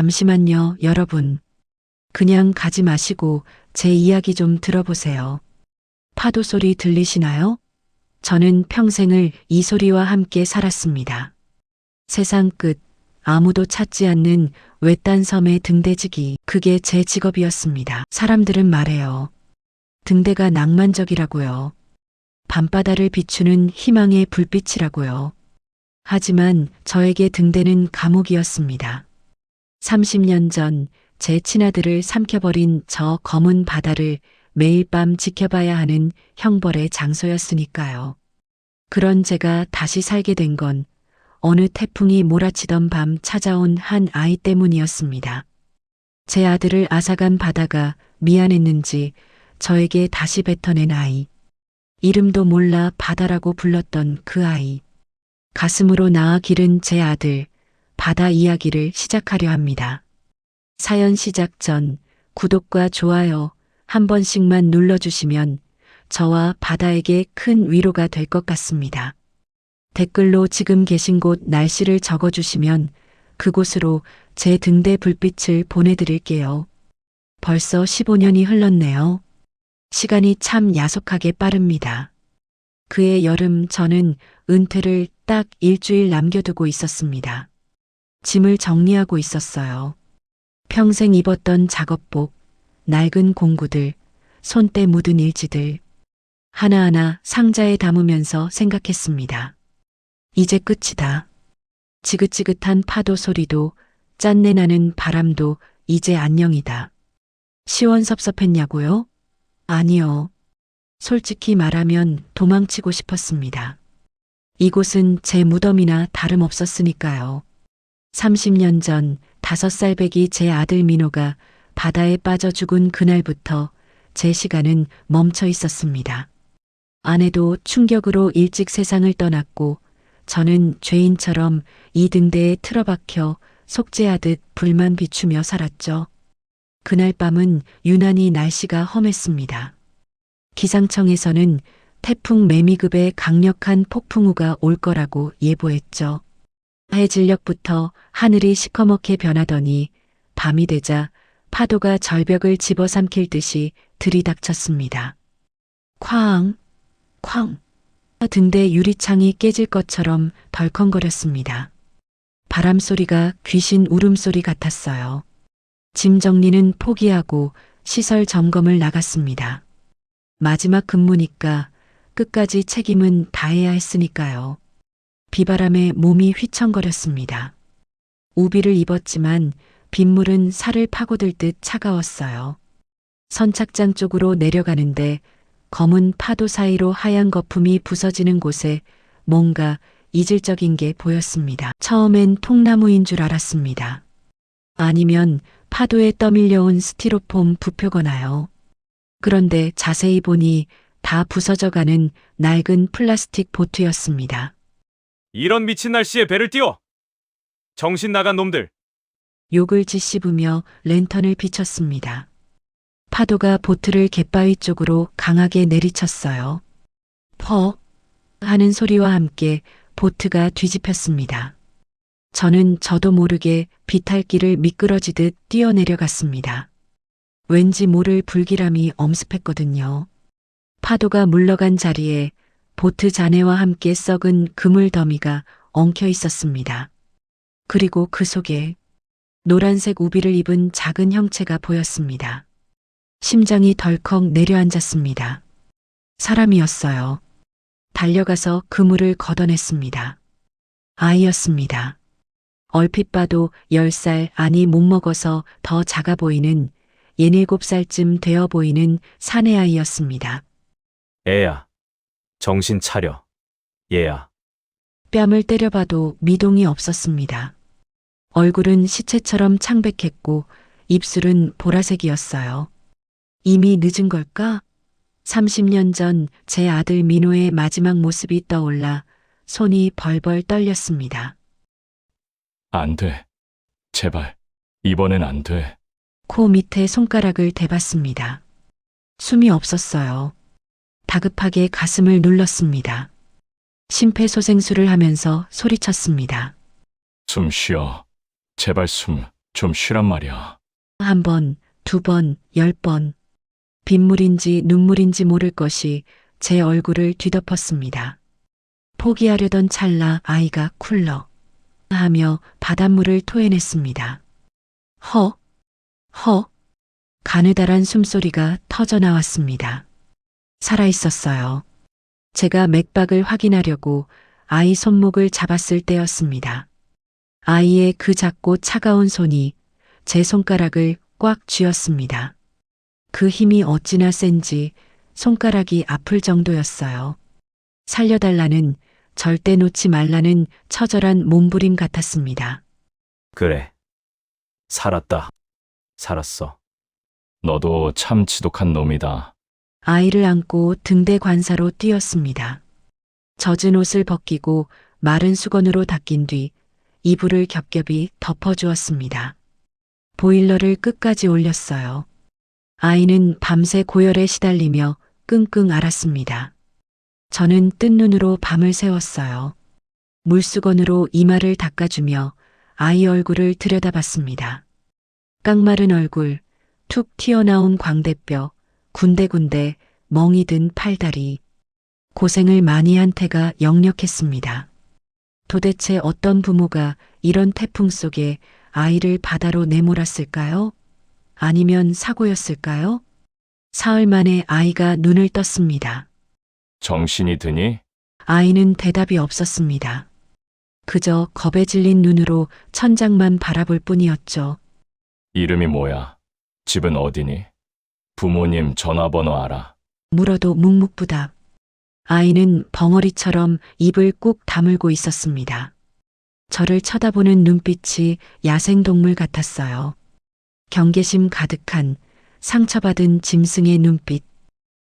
잠시만요, 여러분. 그냥 가지 마시고 제 이야기 좀 들어보세요. 파도 소리 들리시나요? 저는 평생을 이 소리와 함께 살았습니다. 세상 끝, 아무도 찾지 않는 외딴 섬의 등대지기, 그게 제 직업이었습니다. 사람들은 말해요. 등대가 낭만적이라고요. 밤바다를 비추는 희망의 불빛이라고요. 하지만 저에게 등대는 감옥이었습니다. 30년 전 제 친아들을 삼켜버린 저 검은 바다를 매일 밤 지켜봐야 하는 형벌의 장소였으니까요. 그런 제가 다시 살게 된 건 어느 태풍이 몰아치던 밤 찾아온 한 아이 때문이었습니다. 제 아들을 앗아간 바다가 미안했는지 저에게 다시 뱉어낸 아이. 이름도 몰라 바다라고 불렀던 그 아이. 가슴으로 낳아 기른 제 아들, 바다 이야기를 시작하려 합니다. 사연 시작 전 구독과 좋아요 한 번씩만 눌러주시면 저와 바다에게 큰 위로가 될 것 같습니다. 댓글로 지금 계신 곳 날씨를 적어주시면 그곳으로 제 등대 불빛을 보내드릴게요. 벌써 15년이 흘렀네요. 시간이 참 야속하게 빠릅니다. 그해 여름 저는 은퇴를 딱 일주일 남겨두고 있었습니다. 짐을 정리하고 있었어요. 평생 입었던 작업복, 낡은 공구들, 손때 묻은 일지들, 하나하나 상자에 담으면서 생각했습니다. 이제 끝이다. 지긋지긋한 파도 소리도 짠내 나는 바람도 이제 안녕이다. 시원섭섭했냐고요? 아니요. 솔직히 말하면 도망치고 싶었습니다. 이곳은 제 무덤이나 다름없었으니까요. 30년 전 5살 배기 제 아들 민호가 바다에 빠져 죽은 그날부터 제 시간은 멈춰 있었습니다. 아내도 충격으로 일찍 세상을 떠났고 저는 죄인처럼 이 등대에 틀어박혀 속죄하듯 불만 비추며 살았죠. 그날 밤은 유난히 날씨가 험했습니다. 기상청에서는 태풍 매미급의 강력한 폭풍우가 올 거라고 예보했죠. 해질녘부터 하늘이 시커멓게 변하더니 밤이 되자 파도가 절벽을 집어삼킬 듯이 들이닥쳤습니다. 쾅, 쾅. 등대 유리창이 깨질 것처럼 덜컹거렸습니다. 바람소리가 귀신 울음소리 같았어요. 짐 정리는 포기하고 시설 점검을 나갔습니다. 마지막 근무니까 끝까지 책임은 다해야 했으니까요. 비바람에 몸이 휘청거렸습니다. 우비를 입었지만 빗물은 살을 파고들 듯 차가웠어요. 선착장 쪽으로 내려가는데 검은 파도 사이로 하얀 거품이 부서지는 곳에 뭔가 이질적인 게 보였습니다. 처음엔 통나무인 줄 알았습니다. 아니면 파도에 떠밀려온 스티로폼 부표거나요. 그런데 자세히 보니 다 부서져가는 낡은 플라스틱 보트였습니다. 이런 미친 날씨에 배를 띄워! 정신 나간 놈들! 욕을 짓씹으며 랜턴을 비췄습니다. 파도가 보트를 갯바위 쪽으로 강하게 내리쳤어요. 퍽 하는 소리와 함께 보트가 뒤집혔습니다. 저는 저도 모르게 비탈길을 미끄러지듯 뛰어내려갔습니다. 왠지 모를 불길함이 엄습했거든요. 파도가 물러간 자리에 보트 잔해와 함께 썩은 그물 더미가 엉켜 있었습니다. 그리고 그 속에 노란색 우비를 입은 작은 형체가 보였습니다. 심장이 덜컥 내려앉았습니다. 사람이었어요. 달려가서 그물을 걷어냈습니다. 아이였습니다. 얼핏 봐도 10살 아니 못 먹어서 더 작아 보이는 7살쯤 되어 보이는 사내아이였습니다. 애야, 정신 차려. 얘야. 뺨을 때려봐도 미동이 없었습니다. 얼굴은 시체처럼 창백했고 입술은 보라색이었어요. 이미 늦은 걸까? 30년 전 제 아들 민호의 마지막 모습이 떠올라 손이 벌벌 떨렸습니다. 안 돼. 제발. 이번엔 안 돼. 코 밑에 손가락을 대봤습니다. 숨이 없었어요. 다급하게 가슴을 눌렀습니다. 심폐소생술을 하면서 소리쳤습니다. 숨 쉬어. 제발 숨. 좀 쉬란 말이야. 한 번, 두 번, 10번. 빗물인지 눈물인지 모를 것이 제 얼굴을 뒤덮었습니다. 포기하려던 찰나 아이가 쿨러 하며 바닷물을 토해냈습니다. 허, 허, 가느다란 숨소리가 터져 나왔습니다. 살아있었어요. 제가 맥박을 확인하려고 아이 손목을 잡았을 때였습니다. 아이의 그 작고 차가운 손이 제 손가락을 꽉 쥐었습니다. 그 힘이 어찌나 센지 손가락이 아플 정도였어요. 살려달라는, 절대 놓지 말라는 처절한 몸부림 같았습니다. 그래. 살았다. 살았어. 너도 참 지독한 놈이다. 아이를 안고 등대 관사로 뛰었습니다. 젖은 옷을 벗기고 마른 수건으로 닦인 뒤 이불을 겹겹이 덮어주었습니다. 보일러를 끝까지 올렸어요. 아이는 밤새 고열에 시달리며 끙끙 앓았습니다. 저는 뜬 눈으로 밤을 새웠어요. 물수건으로 이마를 닦아주며 아이 얼굴을 들여다봤습니다. 깡마른 얼굴, 툭 튀어나온 광대뼈, 군데군데 멍이 든 팔다리. 고생을 많이 한 태가 역력했습니다. 도대체 어떤 부모가 이런 태풍 속에 아이를 바다로 내몰았을까요? 아니면 사고였을까요? 사흘 만에 아이가 눈을 떴습니다. 정신이 드니? 아이는 대답이 없었습니다. 그저 겁에 질린 눈으로 천장만 바라볼 뿐이었죠. 이름이 뭐야? 집은 어디니? 부모님 전화번호 알아. 물어도 묵묵부답. 아이는 벙어리처럼 입을 꾹 다물고 있었습니다. 저를 쳐다보는 눈빛이 야생동물 같았어요. 경계심 가득한 상처받은 짐승의 눈빛.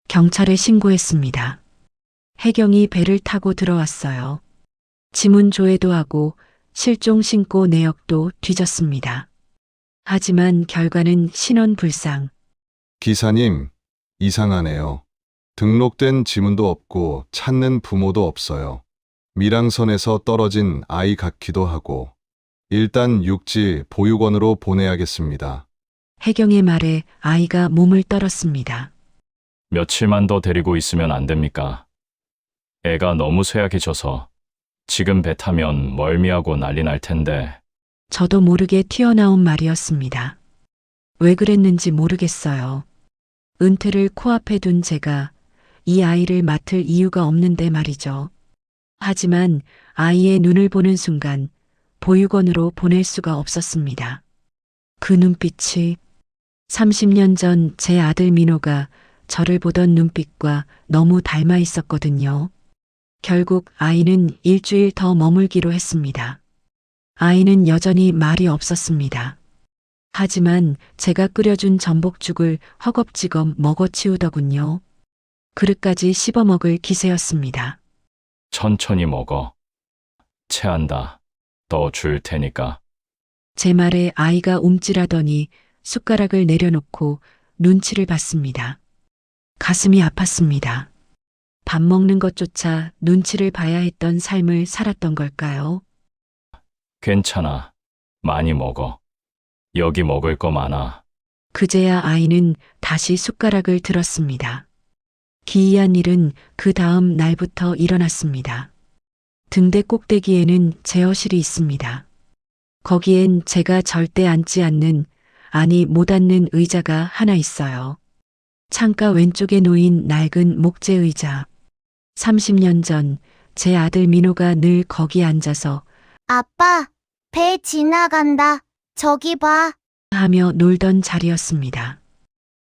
경찰에 신고했습니다. 해경이 배를 타고 들어왔어요. 지문 조회도 하고 실종 신고 내역도 뒤졌습니다. 하지만 결과는 신원 불상. 기사님, 이상하네요. 등록된 지문도 없고 찾는 부모도 없어요. 밀항선에서 떨어진 아이 같기도 하고. 일단 육지 보육원으로 보내야겠습니다. 해경의 말에 아이가 몸을 떨었습니다. 며칠만 더 데리고 있으면 안 됩니까? 애가 너무 쇠약해져서 지금 배 타면 멀미하고 난리 날 텐데. 저도 모르게 튀어나온 말이었습니다. 왜 그랬는지 모르겠어요. 은퇴를 코앞에 둔 제가 이 아이를 맡을 이유가 없는데 말이죠. 하지만 아이의 눈을 보는 순간 보육원으로 보낼 수가 없었습니다. 그 눈빛이 30년 전 제 아들 민호가 저를 보던 눈빛과 너무 닮아 있었거든요. 결국 아이는 일주일 더 머물기로 했습니다. 아이는 여전히 말이 없었습니다. 하지만 제가 끓여준 전복죽을 허겁지겁 먹어치우더군요. 그릇까지 씹어먹을 기세였습니다. 천천히 먹어. 체한다. 더 줄 테니까. 제 말에 아이가 움찔하더니 숟가락을 내려놓고 눈치를 봤습니다. 가슴이 아팠습니다. 밥 먹는 것조차 눈치를 봐야 했던 삶을 살았던 걸까요? 괜찮아. 많이 먹어. 여기 먹을 거 많아. 그제야 아이는 다시 숟가락을 들었습니다. 기이한 일은 그 다음 날부터 일어났습니다. 등대 꼭대기에는 제어실이 있습니다. 거기엔 제가 절대 앉지 않는, 아니 못 앉는 의자가 하나 있어요. 창가 왼쪽에 놓인 낡은 목재 의자. 30년 전 제 아들 민호가 늘 거기 앉아서 아빠, 배 지나간다. 저기 봐. 하며 놀던 자리였습니다.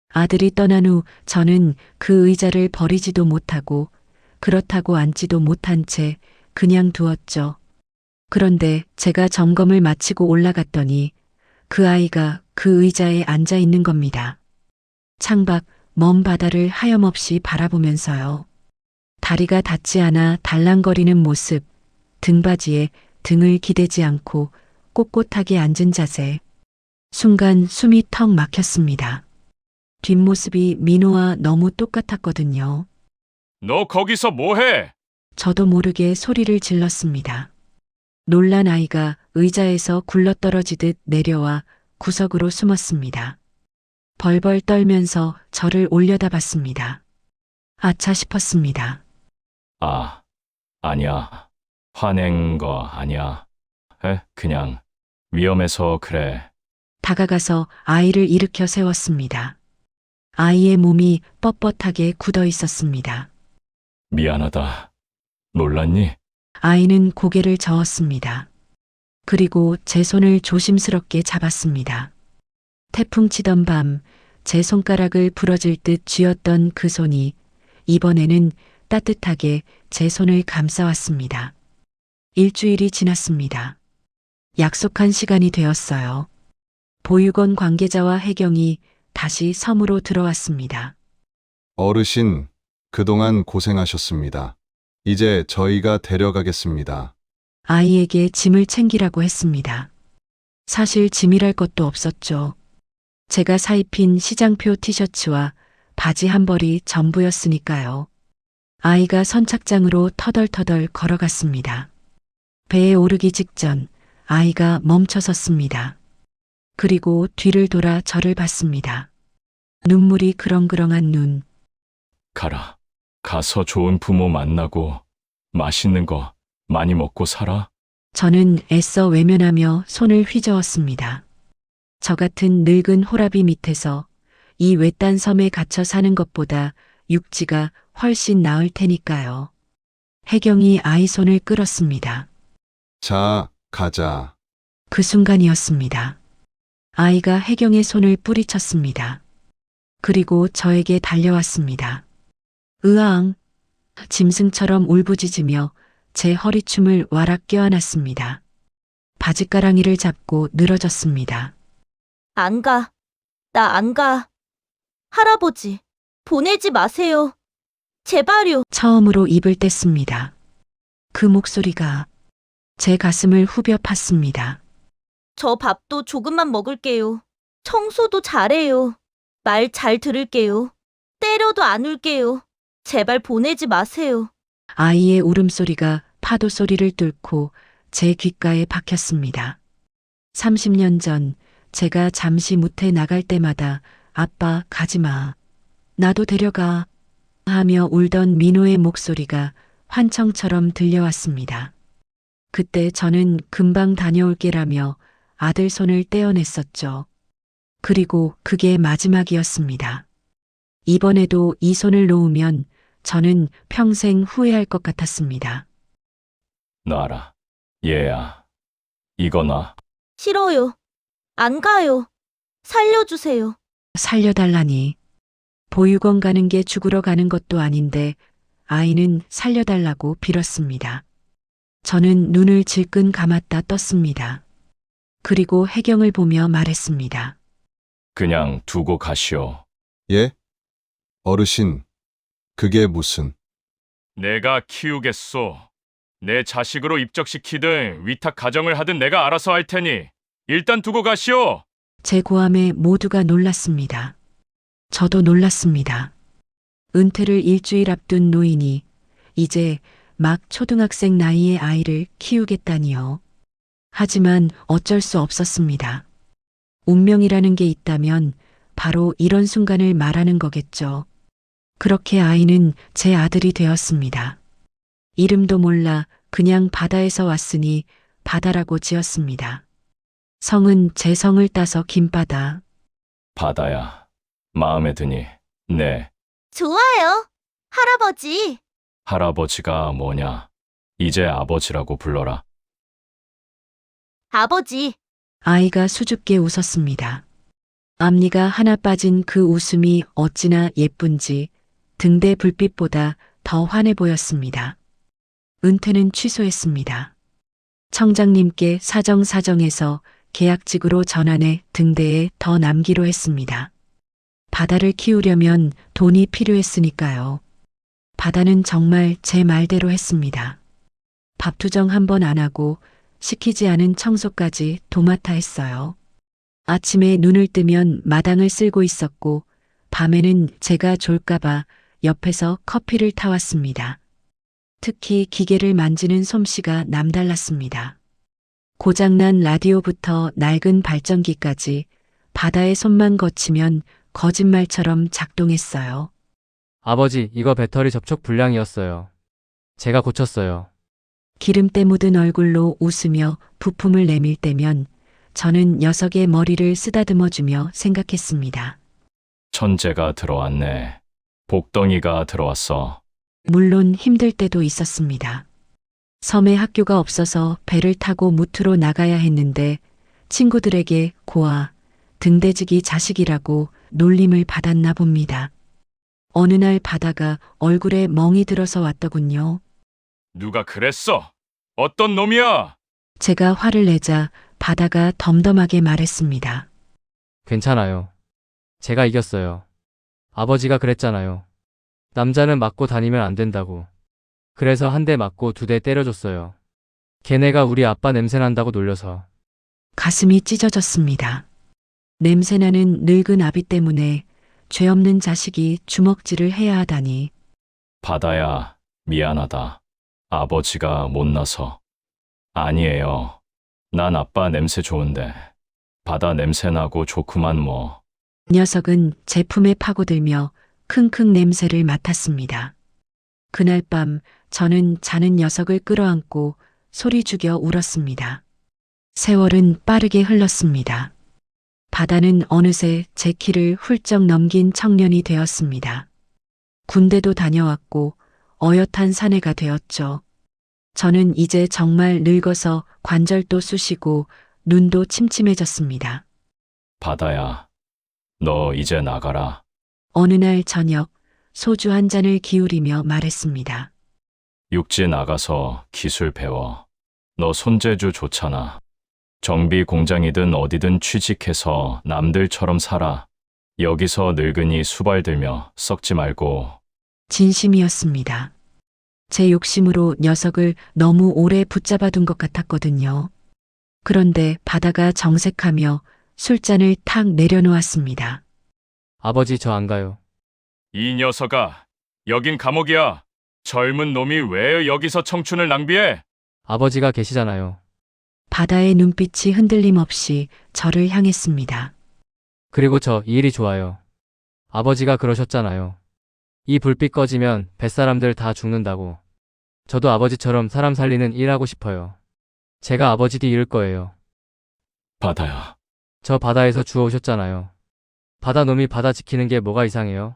아들이 떠난 후 저는 그 의자를 버리지도 못하고 그렇다고 앉지도 못한 채 그냥 두었죠. 그런데 제가 점검을 마치고 올라갔더니 그 아이가 그 의자에 앉아 있는 겁니다. 창밖 먼 바다를 하염없이 바라보면서요. 다리가 닿지 않아 달랑거리는 모습, 등받이에 등을 기대지 않고 꼿꼿하게 앉은 자세. 순간 숨이 턱 막혔습니다. 뒷모습이 민호와 너무 똑같았거든요. 너 거기서 뭐해? 저도 모르게 소리를 질렀습니다. 놀란 아이가 의자에서 굴러떨어지듯 내려와 구석으로 숨었습니다. 벌벌 떨면서 저를 올려다봤습니다. 아차 싶었습니다. 아니야. 화낸 거 아니야. 그냥 위험해서 그래. 다가가서 아이를 일으켜 세웠습니다. 아이의 몸이 뻣뻣하게 굳어 있었습니다. 미안하다. 놀랐니? 아이는 고개를 저었습니다. 그리고 제 손을 조심스럽게 잡았습니다. 태풍 치던 밤, 제 손가락을 부러질 듯 쥐었던 그 손이 이번에는 따뜻하게 제 손을 감싸왔습니다. 일주일이 지났습니다. 약속한 시간이 되었어요. 보육원 관계자와 혜경이 다시 섬으로 들어왔습니다. 어르신, 그동안 고생하셨습니다. 이제 저희가 데려가겠습니다. 아이에게 짐을 챙기라고 했습니다. 사실 짐이랄 것도 없었죠. 제가 사입힌 시장표 티셔츠와 바지 한 벌이 전부였으니까요. 아이가 선착장으로 터덜터덜 걸어갔습니다. 배에 오르기 직전 아이가 멈춰섰습니다. 그리고 뒤를 돌아 저를 봤습니다. 눈물이 그렁그렁한 눈. 가라. 가서 좋은 부모 만나고 맛있는 거 많이 먹고 살아. 저는 애써 외면하며 손을 휘저었습니다. 저 같은 늙은 호라비 밑에서 이 외딴 섬에 갇혀 사는 것보다 육지가 훨씬 나을 테니까요. 혜경이 아이 손을 끌었습니다. 자, 가자. 그 순간이었습니다. 아이가 혜경의 손을 뿌리쳤습니다. 그리고 저에게 달려왔습니다. 으앙! 짐승처럼 울부짖으며 제 허리춤을 와락 껴안았습니다. 바짓가랑이를 잡고 늘어졌습니다. 안 가. 나 안 가. 할아버지, 보내지 마세요. 제발요. 처음으로 입을 뗐습니다. 그 목소리가 제 가슴을 후벼 팠습니다. 저 밥도 조금만 먹을게요. 청소도 잘해요. 말 잘 들을게요. 때려도 안 울게요. 제발 보내지 마세요. 아이의 울음소리가 파도 소리를 뚫고 제 귓가에 박혔습니다. 30년 전 제가 잠시 무태 나갈 때마다 아빠 가지마. 나도 데려가. 하며 울던 민호의 목소리가 환청처럼 들려왔습니다. 그때 저는 금방 다녀올게라며 아들 손을 떼어냈었죠. 그리고 그게 마지막이었습니다. 이번에도 이 손을 놓으면 저는 평생 후회할 것 같았습니다. 놔라. 얘야. 이거 놔. 싫어요. 안 가요. 살려주세요. 살려달라니. 보육원 가는 게 죽으러 가는 것도 아닌데 아이는 살려달라고 빌었습니다. 저는 눈을 질끈 감았다 떴습니다. 그리고 혜경을 보며 말했습니다. 그냥 두고 가시오. 예? 어르신, 그게 무슨... 내가 키우겠소. 내 자식으로 입적시키든 위탁 가정을 하든 내가 알아서 할 테니 일단 두고 가시오. 제 고함에 모두가 놀랐습니다. 저도 놀랐습니다. 은퇴를 일주일 앞둔 노인이 이제 막 초등학생 나이의 아이를 키우겠다니요. 하지만 어쩔 수 없었습니다. 운명이라는 게 있다면 바로 이런 순간을 말하는 거겠죠. 그렇게 아이는 제 아들이 되었습니다. 이름도 몰라 그냥 바다에서 왔으니 바다라고 지었습니다. 성은 제 성을 따서 김바다. 바다야. 마음에 드니. 네. 좋아요. 할아버지. 할아버지가 뭐냐. 이제 아버지라고 불러라. 아버지. 아이가 수줍게 웃었습니다. 앞니가 하나 빠진 그 웃음이 어찌나 예쁜지 등대 불빛보다 더 환해 보였습니다. 은퇴는 취소했습니다. 청장님께 사정사정해서 계약직으로 전환해 등대에 더 남기로 했습니다. 바다를 키우려면 돈이 필요했으니까요. 바다는 정말 제 말대로 했습니다. 밥투정 한 번 안 하고 시키지 않은 청소까지 도맡아 했어요. 아침에 눈을 뜨면 마당을 쓸고 있었고 밤에는 제가 졸까봐 옆에서 커피를 타왔습니다. 특히 기계를 만지는 솜씨가 남달랐습니다. 고장난 라디오부터 낡은 발전기까지 바다의 손만 거치면 거짓말처럼 작동했어요. 아버지, 이거 배터리 접촉 불량이었어요. 제가 고쳤어요. 기름때 묻은 얼굴로 웃으며 부품을 내밀 때면 저는 녀석의 머리를 쓰다듬어주며 생각했습니다. 천재가 들어왔네. 복덩이가 들어왔어. 물론 힘들 때도 있었습니다. 섬에 학교가 없어서 배를 타고 무트로 나가야 했는데 친구들에게 고아, 등대지기 자식이라고 놀림을 받았나 봅니다. 어느 날 바다가 얼굴에 멍이 들어서 왔더군요. 누가 그랬어? 어떤 놈이야? 제가 화를 내자 바다가 덤덤하게 말했습니다. 괜찮아요. 제가 이겼어요. 아버지가 그랬잖아요. 남자는 맞고 다니면 안 된다고. 그래서 한 대 맞고 2대 때려줬어요. 걔네가 우리 아빠 냄새난다고 놀려서. 가슴이 찢어졌습니다. 냄새나는 늙은 아비 때문에 죄 없는 자식이 주먹질을 해야 하다니. 바다야, 미안하다. 아버지가 못나서. 아니에요. 난 아빠 냄새 좋은데. 바다 냄새 나고 좋구만 뭐. 녀석은 제품에 파고들며 킁킁 냄새를 맡았습니다. 그날 밤 저는 자는 녀석을 끌어안고 소리 죽여 울었습니다. 세월은 빠르게 흘렀습니다. 바다는 어느새 제 키를 훌쩍 넘긴 청년이 되었습니다. 군대도 다녀왔고 어엿한 사내가 되었죠. 저는 이제 정말 늙어서 관절도 쑤시고 눈도 침침해졌습니다. 바다야, 너 이제 나가라. 어느 날 저녁 소주 한 잔을 기울이며 말했습니다. 육지 나가서 기술 배워. 너 손재주 좋잖아. 정비 공장이든 어디든 취직해서 남들처럼 살아. 여기서 늙은이 수발 들며 썩지 말고. 진심이었습니다. 제 욕심으로 녀석을 너무 오래 붙잡아둔 것 같았거든요. 그런데 바다가 정색하며 술잔을 탁 내려놓았습니다. 아버지, 저 안 가요. 이 녀석아, 여긴 감옥이야. 젊은 놈이 왜 여기서 청춘을 낭비해? 아버지가 계시잖아요. 바다의 눈빛이 흔들림 없이 저를 향했습니다. 그리고 저 이 일이 좋아요. 아버지가 그러셨잖아요. 이 불빛 꺼지면 뱃사람들 다 죽는다고. 저도 아버지처럼 사람 살리는 일 하고 싶어요. 제가 아버지 뒤 이을 거예요. 바다야, 저 바다에서 주워오셨잖아요. 바다 놈이 바다 지키는 게 뭐가 이상해요?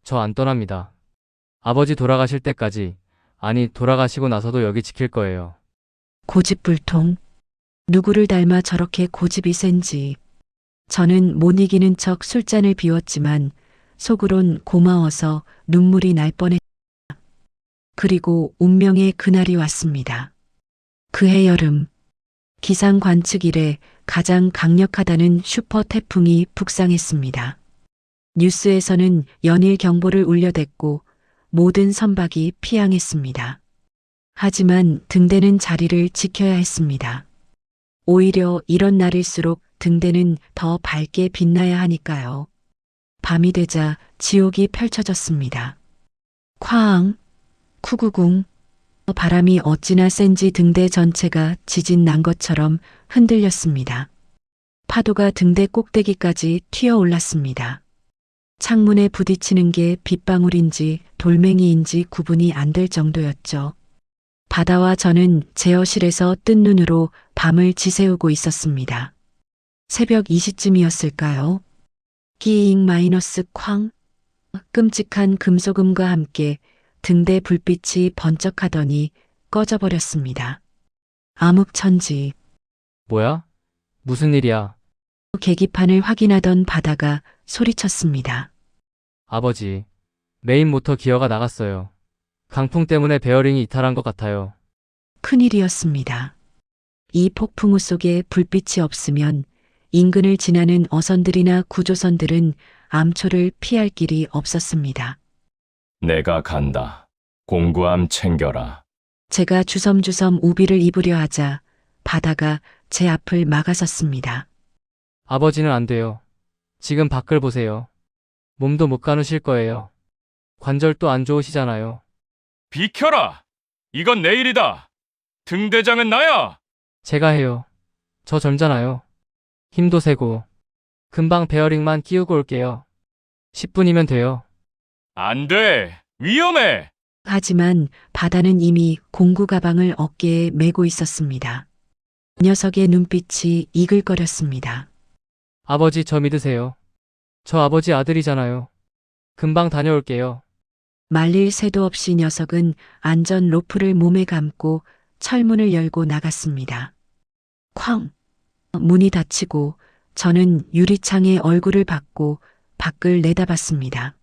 저 안 떠납니다. 아버지 돌아가실 때까지, 아니 돌아가시고 나서도 여기 지킬 거예요. 고집불통. 누구를 닮아 저렇게 고집이 센지. 저는 못 이기는 척 술잔을 비웠지만 속으론 고마워서 눈물이 날 뻔했다. 그리고 운명의 그날이 왔습니다. 그해 여름, 기상 관측 이래 가장 강력하다는 슈퍼 태풍이 북상했습니다. 뉴스에서는 연일 경보를 울려댔고 모든 선박이 피항했습니다. 하지만 등대는 자리를 지켜야 했습니다. 오히려 이런 날일수록 등대는 더 밝게 빛나야 하니까요. 밤이 되자 지옥이 펼쳐졌습니다. 쾅, 쿠구궁. 바람이 어찌나 센지 등대 전체가 지진 난 것처럼 흔들렸습니다. 파도가 등대 꼭대기까지 튀어 올랐습니다. 창문에 부딪히는 게 빗방울인지 돌멩이인지 구분이 안 될 정도였죠. 바다와 저는 제어실에서 뜬 눈으로 밤을 지새우고 있었습니다. 새벽 2시쯤이었을까요? 끼잉 마이너스 쾅. 끔찍한 금속음과 함께 등대 불빛이 번쩍하더니 꺼져버렸습니다. 암흑천지. 뭐야? 무슨 일이야? 계기판을 확인하던 바다가 소리쳤습니다. 아버지, 메인 모터 기어가 나갔어요. 강풍 때문에 베어링이 이탈한 것 같아요. 큰일이었습니다. 이 폭풍우 속에 불빛이 없으면 인근을 지나는 어선들이나 구조선들은 암초를 피할 길이 없었습니다. 내가 간다. 공구함 챙겨라. 제가 주섬주섬 우비를 입으려 하자 바다가 제 앞을 막아섰습니다. 아버지는 안 돼요. 지금 밖을 보세요. 몸도 못 가누실 거예요. 관절도 안 좋으시잖아요. 비켜라! 이건 내 일이다. 등대장은 나야! 제가 해요. 저 젊잖아요. 힘도 세고. 금방 베어링만 끼우고 올게요. 10분이면 돼요. 안 돼! 위험해! 하지만 바다는 이미 공구 가방을 어깨에 메고 있었습니다. 녀석의 눈빛이 이글거렸습니다. 아버지 저 믿으세요. 저 아버지 아들이잖아요. 금방 다녀올게요. 말릴 새도 없이 녀석은 안전 로프를 몸에 감고 철문을 열고 나갔습니다. 쾅! 문이 닫히고 저는 유리창에 얼굴을 받고 밖을 내다봤습니다.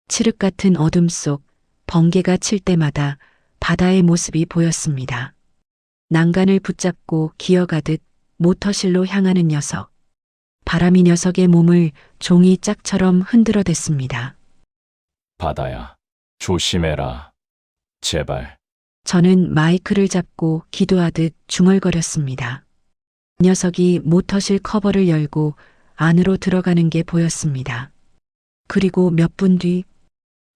칠흑 같은 어둠 속 번개가 칠 때마다 바다의 모습이 보였습니다. 난간을 붙잡고 기어가듯 모터실로 향하는 녀석. 바람이 녀석의 몸을 종이 짝처럼 흔들어댔습니다. 바다야, 조심해라. 제발. 저는 마이크를 잡고 기도하듯 중얼거렸습니다. 녀석이 모터실 커버를 열고 안으로 들어가는 게 보였습니다. 그리고 몇 분 뒤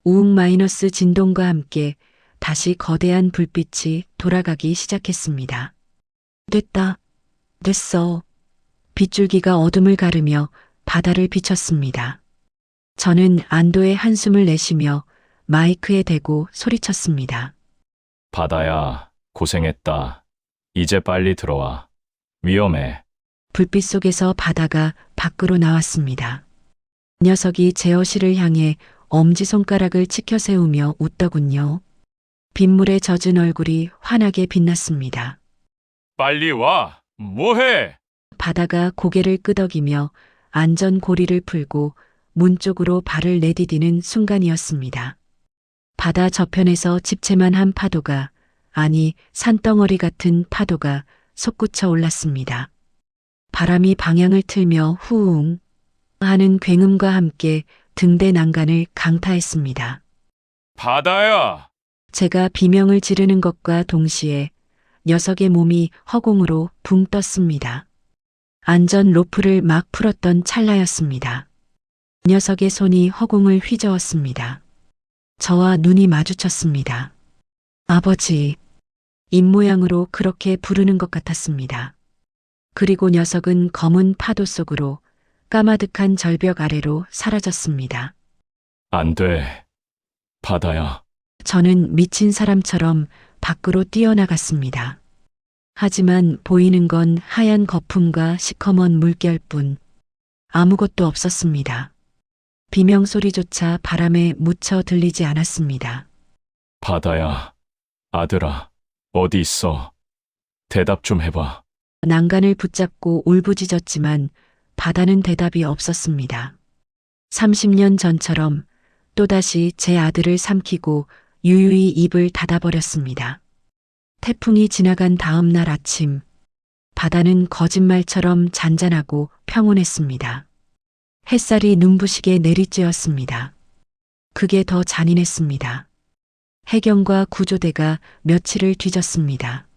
우웅 마이너스 진동과 함께 다시 거대한 불빛이 돌아가기 시작했습니다. 됐다. 됐어. 빗줄기가 어둠을 가르며 바다를 비췄습니다. 저는 안도의 한숨을 내쉬며 마이크에 대고 소리쳤습니다. 바다야, 고생했다. 이제 빨리 들어와. 위험해. 불빛 속에서 바다가 밖으로 나왔습니다. 녀석이 제어실을 향해 엄지손가락을 치켜 세우며 웃더군요. 빗물에 젖은 얼굴이 환하게 빛났습니다. 빨리 와! 뭐해? 바다가 고개를 끄덕이며 안전 고리를 풀고 문 쪽으로 발을 내디디는 순간이었습니다. 바다 저편에서 집채만한 파도가, 아니 산덩어리 같은 파도가 솟구쳐 올랐습니다. 바람이 방향을 틀며 후웅 하는 굉음과 함께 등대 난간을 강타했습니다. 바다야! 제가 비명을 지르는 것과 동시에 녀석의 몸이 허공으로 붕 떴습니다. 안전 로프를 막 풀었던 찰나였습니다. 녀석의 손이 허공을 휘저었습니다. 저와 눈이 마주쳤습니다. 아버지, 입모양으로 그렇게 부르는 것 같았습니다. 그리고 녀석은 검은 파도 속으로 까마득한 절벽 아래로 사라졌습니다. 안 돼. 바다야. 저는 미친 사람처럼 밖으로 뛰어나갔습니다. 하지만 보이는 건 하얀 거품과 시커먼 물결뿐 아무것도 없었습니다. 비명 소리조차 바람에 묻혀 들리지 않았습니다. 바다야. 아들아. 어디 있어? 대답 좀 해봐. 난간을 붙잡고 울부짖었지만 바다는 대답이 없었습니다. 30년 전처럼 또다시 제 아들을 삼키고 유유히 입을 닫아버렸습니다. 태풍이 지나간 다음 날 아침, 바다는 거짓말처럼 잔잔하고 평온했습니다. 햇살이 눈부시게 내리쬐었습니다. 그게 더 잔인했습니다. 해경과 구조대가 며칠을 뒤졌습니다.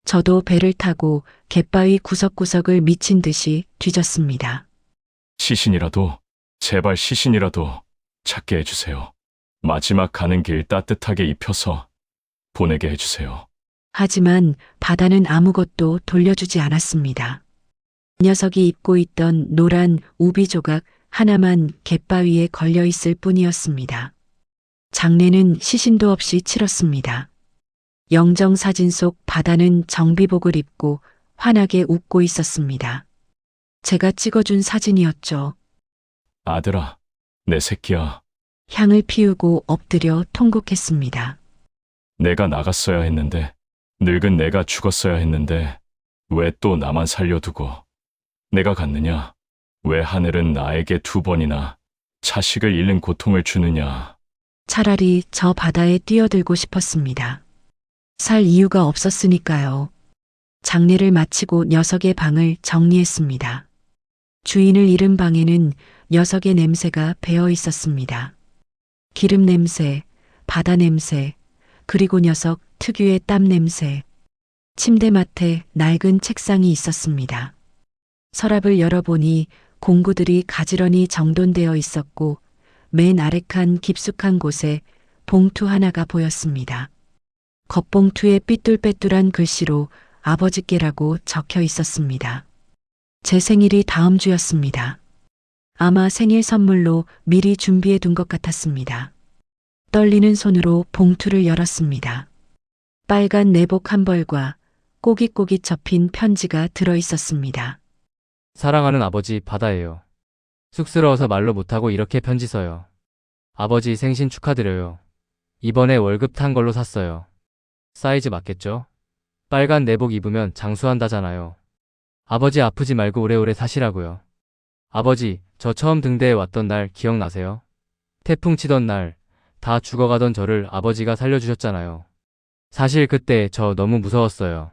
저도 배를 타고 갯바위 구석구석을 미친 듯이 뒤졌습니다. 시신이라도, 제발 시신이라도 찾게 해주세요. 마지막 가는 길 따뜻하게 입혀서 보내게 해주세요. 하지만 바다는 아무것도 돌려주지 않았습니다. 녀석이 입고 있던 노란 우비 조각 하나만 갯바위에 걸려 있을 뿐이었습니다. 장례는 시신도 없이 치렀습니다. 영정사진 속 바다는 정비복을 입고 환하게 웃고 있었습니다. 제가 찍어준 사진이었죠. 아들아, 내 새끼야. 향을 피우고 엎드려 통곡했습니다. 내가 나갔어야 했는데, 늙은 내가 죽었어야 했는데, 왜 또 나만 살려두고 내가 갔느냐? 왜 하늘은 나에게 2번이나 자식을 잃는 고통을 주느냐? 차라리 저 바다에 뛰어들고 싶었습니다. 살 이유가 없었으니까요. 장례를 마치고 녀석의 방을 정리했습니다. 주인을 잃은 방에는 녀석의 냄새가 배어 있었습니다. 기름 냄새, 바다 냄새, 그리고 녀석 특유의 땀 냄새. 침대맡에 낡은 책상이 있었습니다. 서랍을 열어보니 공구들이 가지런히 정돈되어 있었고 맨 아래 칸 깊숙한 곳에 봉투 하나가 보였습니다. 겉봉투에 삐뚤빼뚤한 글씨로 아버지께라고 적혀 있었습니다. 제 생일이 다음 주였습니다. 아마 생일 선물로 미리 준비해 둔 것 같았습니다. 떨리는 손으로 봉투를 열었습니다. 빨간 내복 한 벌과 꼬깃꼬깃 접힌 편지가 들어 있었습니다. 사랑하는 아버지 바다예요. 쑥스러워서 말로 못하고 이렇게 편지 써요. 아버지 생신 축하드려요. 이번에 월급 탄 걸로 샀어요. 사이즈 맞겠죠? 빨간 내복 입으면 장수한다잖아요. 아버지 아프지 말고 오래오래 사시라고요. 아버지, 저 처음 등대에 왔던 날 기억나세요? 태풍 치던 날, 다 죽어가던 저를 아버지가 살려주셨잖아요. 사실 그때 저 너무 무서웠어요.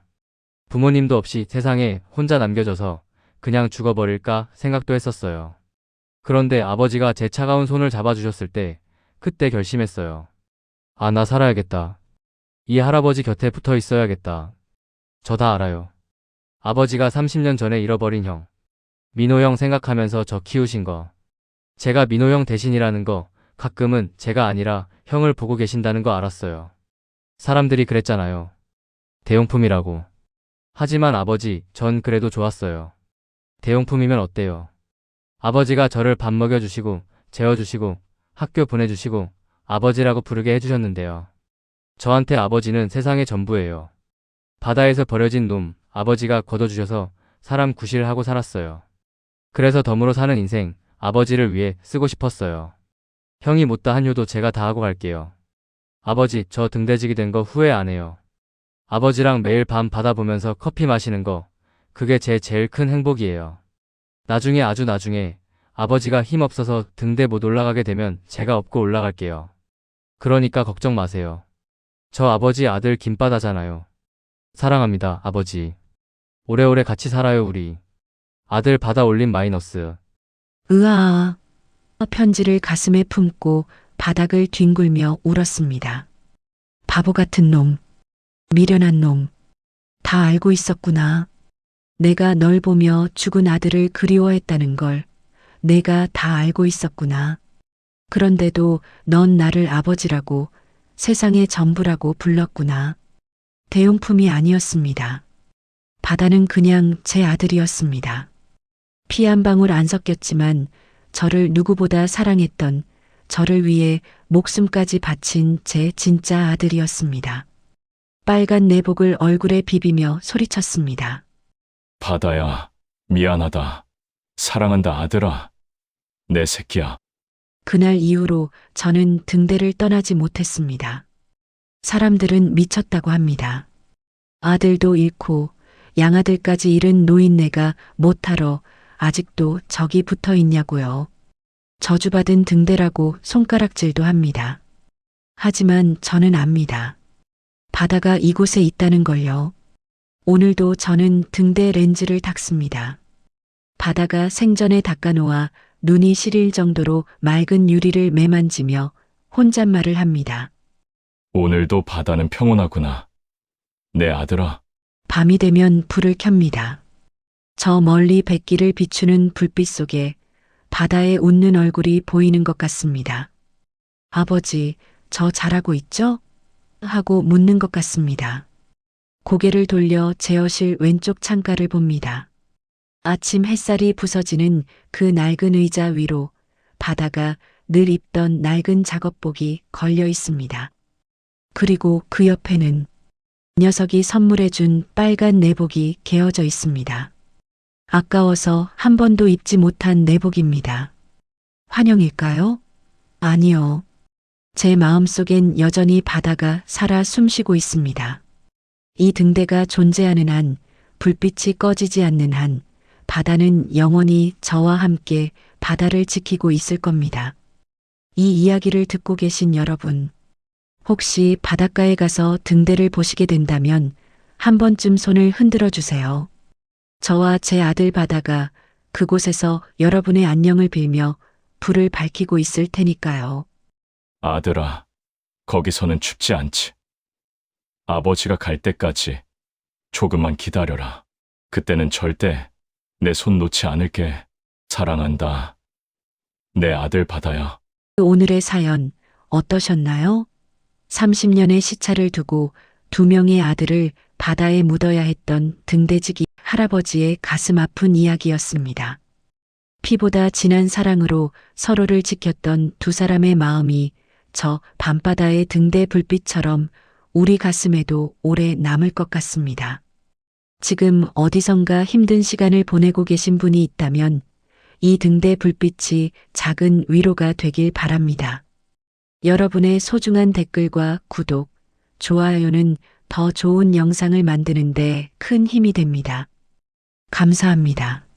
부모님도 없이 세상에 혼자 남겨져서 그냥 죽어버릴까 생각도 했었어요. 그런데 아버지가 제 차가운 손을 잡아주셨을 때 그때 결심했어요. 아, 나 살아야겠다. 이 할아버지 곁에 붙어 있어야겠다. 저 다 알아요. 아버지가 30년 전에 잃어버린 형. 민호 형 생각하면서 저 키우신 거. 제가 민호 형 대신이라는 거, 가끔은 제가 아니라 형을 보고 계신다는 거 알았어요. 사람들이 그랬잖아요. 대용품이라고. 하지만 아버지, 전 그래도 좋았어요. 대용품이면 어때요? 아버지가 저를 밥 먹여주시고, 재워주시고, 학교 보내주시고, 아버지라고 부르게 해주셨는데요. 저한테 아버지는 세상의 전부예요. 바다에서 버려진 놈, 아버지가 걷어주셔서 사람 구실하고 살았어요. 그래서 덤으로 사는 인생, 아버지를 위해 쓰고 싶었어요. 형이 못다 한 효도 제가 다 하고 갈게요. 아버지, 저 등대지기 된 거 후회 안 해요. 아버지랑 매일 밤 바다 보면서 커피 마시는 거, 그게 제 제일 큰 행복이에요. 나중에 아주 나중에 아버지가 힘없어서 등대 못 올라가게 되면 제가 업고 올라갈게요. 그러니까 걱정 마세요. 저 아버지 아들 김바다잖아요. 사랑합니다, 아버지. 오래오래 같이 살아요, 우리. 아들 바다 올림 마이너스. 으아. 편지를 가슴에 품고 바닥을 뒹굴며 울었습니다. 바보 같은 놈. 미련한 놈. 다 알고 있었구나. 내가 널 보며 죽은 아들을 그리워했다는 걸 내가 다 알고 있었구나. 그런데도 넌 나를 아버지라고, 세상의 전부라고 불렀구나. 대용품이 아니었습니다. 바다는 그냥 제 아들이었습니다. 피 한 방울 안 섞였지만 저를 누구보다 사랑했던, 저를 위해 목숨까지 바친 제 진짜 아들이었습니다. 빨간 내복을 얼굴에 비비며 소리쳤습니다. 바다야, 미안하다. 사랑한다, 아들아. 내 새끼야. 그날 이후로 저는 등대를 떠나지 못했습니다. 사람들은 미쳤다고 합니다. 아들도 잃고 양아들까지 잃은 노인네가 못하러 아직도 저기 붙어 있냐고요. 저주받은 등대라고 손가락질도 합니다. 하지만 저는 압니다. 바다가 이곳에 있다는 걸요. 오늘도 저는 등대 렌즈를 닦습니다. 바다가 생전에 닦아놓아 눈이 시릴 정도로 맑은 유리를 매만지며 혼잣말을 합니다. 오늘도 바다는 평온하구나. 내 아들아. 밤이 되면 불을 켭니다. 저 멀리 백기를 비추는 불빛 속에 바다의 웃는 얼굴이 보이는 것 같습니다. 아버지, 저 잘하고 있죠? 하고 묻는 것 같습니다. 고개를 돌려 제어실 왼쪽 창가를 봅니다. 아침 햇살이 부서지는 그 낡은 의자 위로 바다가 늘 입던 낡은 작업복이 걸려 있습니다. 그리고 그 옆에는 녀석이 선물해준 빨간 내복이 개어져 있습니다. 아까워서 한 번도 입지 못한 내복입니다. 환영일까요? 아니요. 제 마음속엔 여전히 바다가 살아 숨쉬고 있습니다. 이 등대가 존재하는 한, 불빛이 꺼지지 않는 한, 바다는 영원히 저와 함께 바다를 지키고 있을 겁니다. 이 이야기를 듣고 계신 여러분, 혹시 바닷가에 가서 등대를 보시게 된다면 한 번쯤 손을 흔들어 주세요. 저와 제 아들 바다가 그곳에서 여러분의 안녕을 빌며 불을 밝히고 있을 테니까요. 아들아, 거기서는 춥지 않지. 아버지가 갈 때까지 조금만 기다려라. 그때는 절대 내 손 놓지 않을게. 사랑한다. 내 아들 바다야. 오늘의 사연 어떠셨나요? 30년의 시차를 두고 두 명의 아들을 바다에 묻어야 했던 등대지기 할아버지의 가슴 아픈 이야기였습니다. 피보다 진한 사랑으로 서로를 지켰던 두 사람의 마음이 저 밤바다의 등대 불빛처럼 우리 가슴에도 오래 남을 것 같습니다. 지금 어디선가 힘든 시간을 보내고 계신 분이 있다면 이 등대 불빛이 작은 위로가 되길 바랍니다. 여러분의 소중한 댓글과 구독, 좋아요는 더 좋은 영상을 만드는데 큰 힘이 됩니다. 감사합니다.